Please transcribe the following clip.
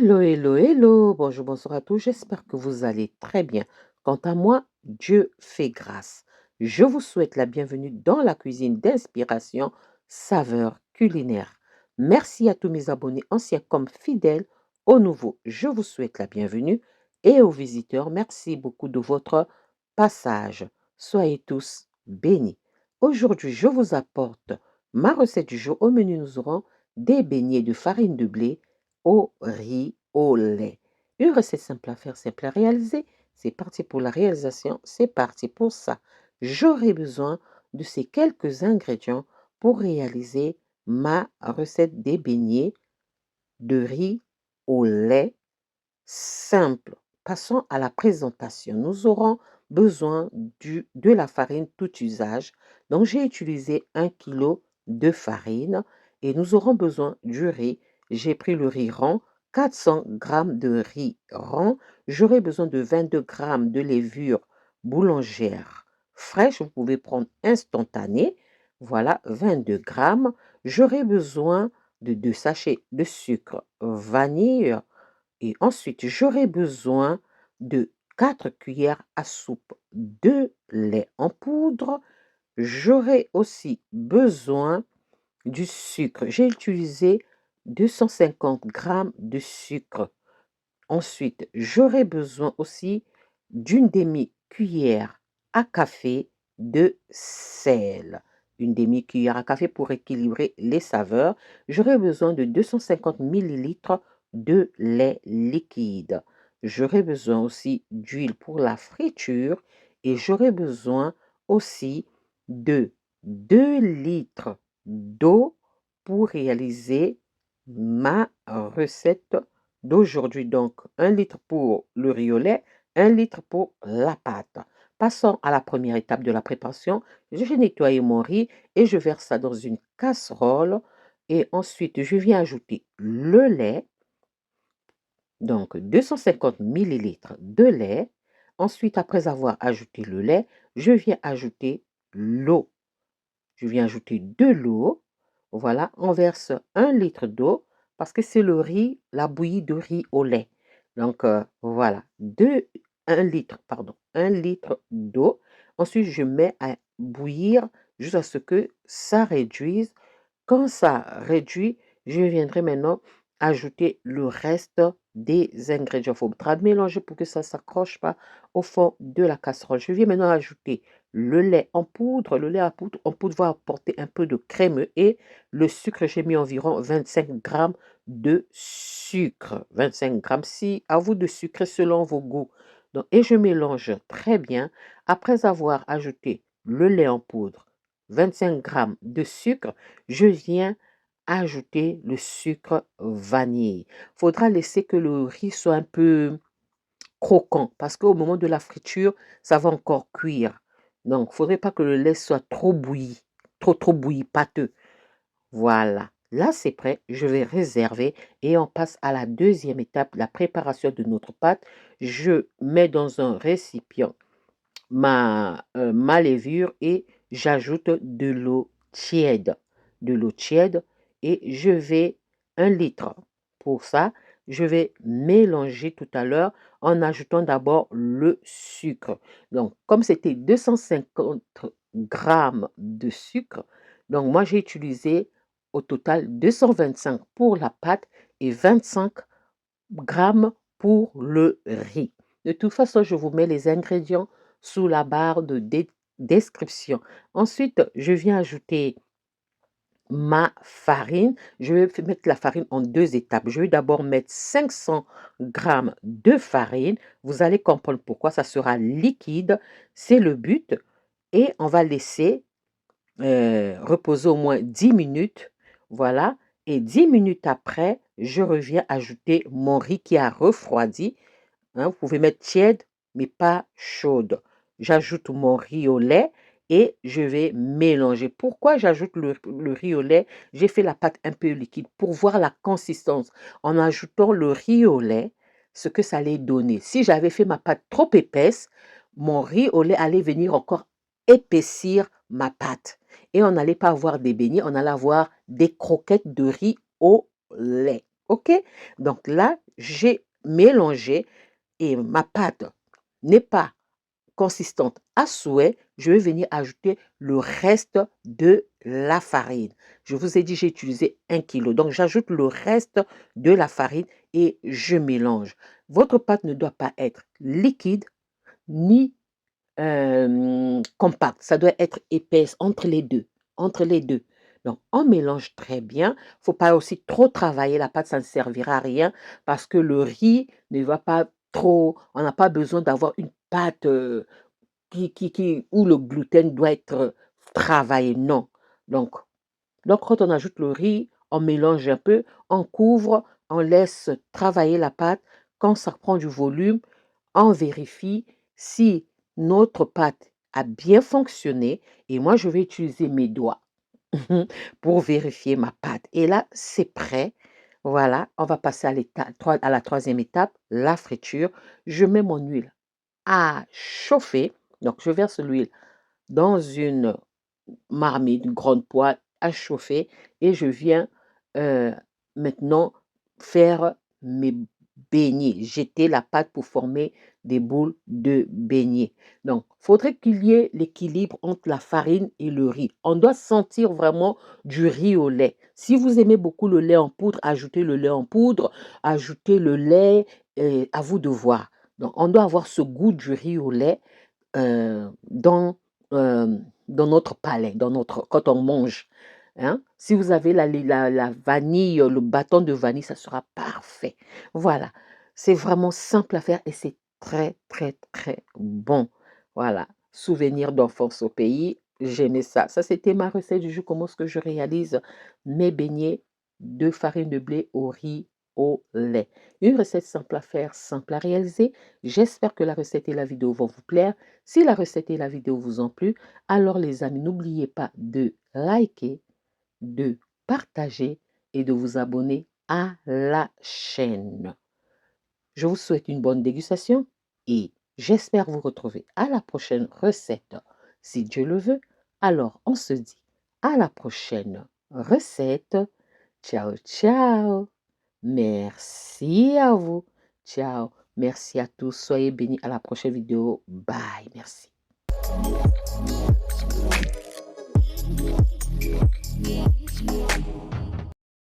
Hello, hello, hello. Bonjour, bonsoir à tous. J'espère que vous allez très bien. Quant à moi, Dieu fait grâce. Je vous souhaite la bienvenue dans la cuisine d'inspiration saveur culinaire. Merci à tous mes abonnés anciens comme fidèles. Aux nouveaux, je vous souhaite la bienvenue. Et aux visiteurs, merci beaucoup de votre passage. Soyez tous bénis. Aujourd'hui, je vous apporte ma recette du jour. Au menu, nous aurons des beignets de farine de blé au riz au lait. Une recette simple à faire, simple à réaliser. C'est parti pour la réalisation, c'est parti pour ça. J'aurai besoin de ces quelques ingrédients pour réaliser ma recette des beignets de riz au lait simple. Passons à la présentation. Nous aurons besoin de la farine tout usage. Donc, j'ai utilisé 1 kg de farine et nous aurons besoin du riz. J'ai pris le riz rond, 400 g de riz rond. J'aurai besoin de 22 g de levure boulangère fraîche. Vous pouvez prendre instantané. Voilà, 22 g. J'aurai besoin de 2 sachets de sucre vanille. Et ensuite, j'aurai besoin de 4 cuillères à soupe de lait en poudre. J'aurai aussi besoin du sucre. J'ai utilisé 250 g de sucre. Ensuite, j'aurai besoin aussi d'une demi-cuillère à café de sel. Une demi-cuillère à café pour équilibrer les saveurs. J'aurai besoin de 250 millilitres de lait liquide. J'aurai besoin aussi d'huile pour la friture et j'aurai besoin aussi de 2 litres d'eau pour réaliser ma recette d'aujourd'hui. Donc, 1 litre pour le riz au lait, 1 litre pour la pâte. Passons à la première étape de la préparation. Je vais nettoyer mon riz et je verse ça dans une casserole. Et ensuite, je viens ajouter le lait, donc 250 millilitres de lait. Ensuite, après avoir ajouté le lait, je viens ajouter l'eau. Je viens ajouter de l'eau. Voilà, on verse 1 litre d'eau parce que c'est le riz, la bouillie de riz au lait. Donc, voilà, 1 litre, pardon, 1 litre d'eau. Ensuite, je mets à bouillir jusqu'à ce que ça réduise. Quand ça réduit, je viendrai maintenant ajouter le reste des ingrédients. Il faudra mélanger pour que ça ne s'accroche pas au fond de la casserole. Je viens maintenant ajouter le lait en poudre. Le lait en poudre va apporter un peu de crémeux et le sucre, j'ai mis environ 25 g de sucre. 25 g, si à vous de sucrer selon vos goûts. Donc, et je mélange très bien. Après avoir ajouté le lait en poudre, 25 g de sucre, je viens ajouter le sucre vanille. Il faudra laisser que le riz soit un peu croquant parce qu'au moment de la friture, ça va encore cuire. Donc, il ne faudrait pas que le lait soit trop bouilli, trop bouilli, pâteux. Voilà. Là, c'est prêt. Je vais réserver et on passe à la deuxième étape, la préparation de notre pâte. Je mets dans un récipient ma levure et j'ajoute de l'eau tiède. De l'eau tiède et je vais 1 litre. Pour ça, je vais mélanger tout à l'heure en ajoutant d'abord le sucre. Donc, comme c'était 250 grammes de sucre, donc moi j'ai utilisé au total 225 pour la pâte et 25 grammes pour le riz. De toute façon, je vous mets les ingrédients sous la barre de description. Ensuite, je viens ajouter ma farine. Je vais mettre la farine en 2 étapes. Je vais d'abord mettre 500 grammes de farine. Vous allez comprendre pourquoi. Ça sera liquide. C'est le but. Et on va laisser reposer au moins 10 minutes. Voilà. Et 10 minutes après, je reviens ajouter mon riz qui a refroidi. Hein, vous pouvez mettre tiède, mais pas chaude. J'ajoute mon riz au lait et je vais mélanger. Pourquoi j'ajoute le riz au lait? J'ai fait la pâte un peu liquide pour voir la consistance. En ajoutant le riz au lait, ce que ça allait donner. Si j'avais fait ma pâte trop épaisse, mon riz au lait allait venir encore épaissir ma pâte. Et on n'allait pas avoir des beignets, on allait avoir des croquettes de riz au lait. OK? Donc là, j'ai mélangé et ma pâte n'est pas consistante à souhait, je vais venir ajouter le reste de la farine. Je vous ai dit, j'ai utilisé 1 kilo. Donc, j'ajoute le reste de la farine et je mélange. Votre pâte ne doit pas être liquide ni compacte. Ça doit être épaisse entre les deux. Entre les deux. Donc, on mélange très bien. Il ne faut pas aussi trop travailler la pâte, ça ne servira à rien parce que le riz ne va pas trop. On n'a pas besoin d'avoir une pâte où le gluten doit être travaillé. Non. Donc, quand on ajoute le riz, on mélange un peu, on couvre, on laisse travailler la pâte. Quand ça prend du volume, on vérifie si notre pâte a bien fonctionné. Et moi, je vais utiliser mes doigts pour vérifier ma pâte. Et là, c'est prêt. Voilà, on va passer à la troisième étape, la friture. Je mets mon huile à chauffer. Donc, je verse l'huile dans une marmite, une grande poêle à chauffer et je viens maintenant faire mes beignets, jeter la pâte pour former des boules de beignets. Donc, il faudrait qu'il y ait l'équilibre entre la farine et le riz. On doit sentir vraiment du riz au lait. Si vous aimez beaucoup le lait en poudre, ajoutez le lait en poudre, ajoutez le lait, à vous de voir. Donc, on doit avoir ce goût du riz au lait euh, dans, euh, dans notre palais, quand on mange. Hein. Si vous avez la vanille, le bâton de vanille, ça sera parfait. Voilà, c'est vraiment simple à faire et c'est très, très, très bon. Voilà, souvenir d'enfance au pays, j'aimais ça. Ça, c'était ma recette du jour, comment est-ce que je réalise mes beignets de farine de blé au riz au lait. Une recette simple à faire, simple à réaliser. J'espère que la recette et la vidéo vont vous plaire. Si la recette et la vidéo vous ont plu, alors les amis, n'oubliez pas de liker, de partager et de vous abonner à la chaîne. Je vous souhaite une bonne dégustation et j'espère vous retrouver à la prochaine recette. Si Dieu le veut, alors on se dit à la prochaine recette. Ciao, ciao. Merci à vous. Ciao. Merci à tous. Soyez bénis à la prochaine vidéo. Bye. Merci.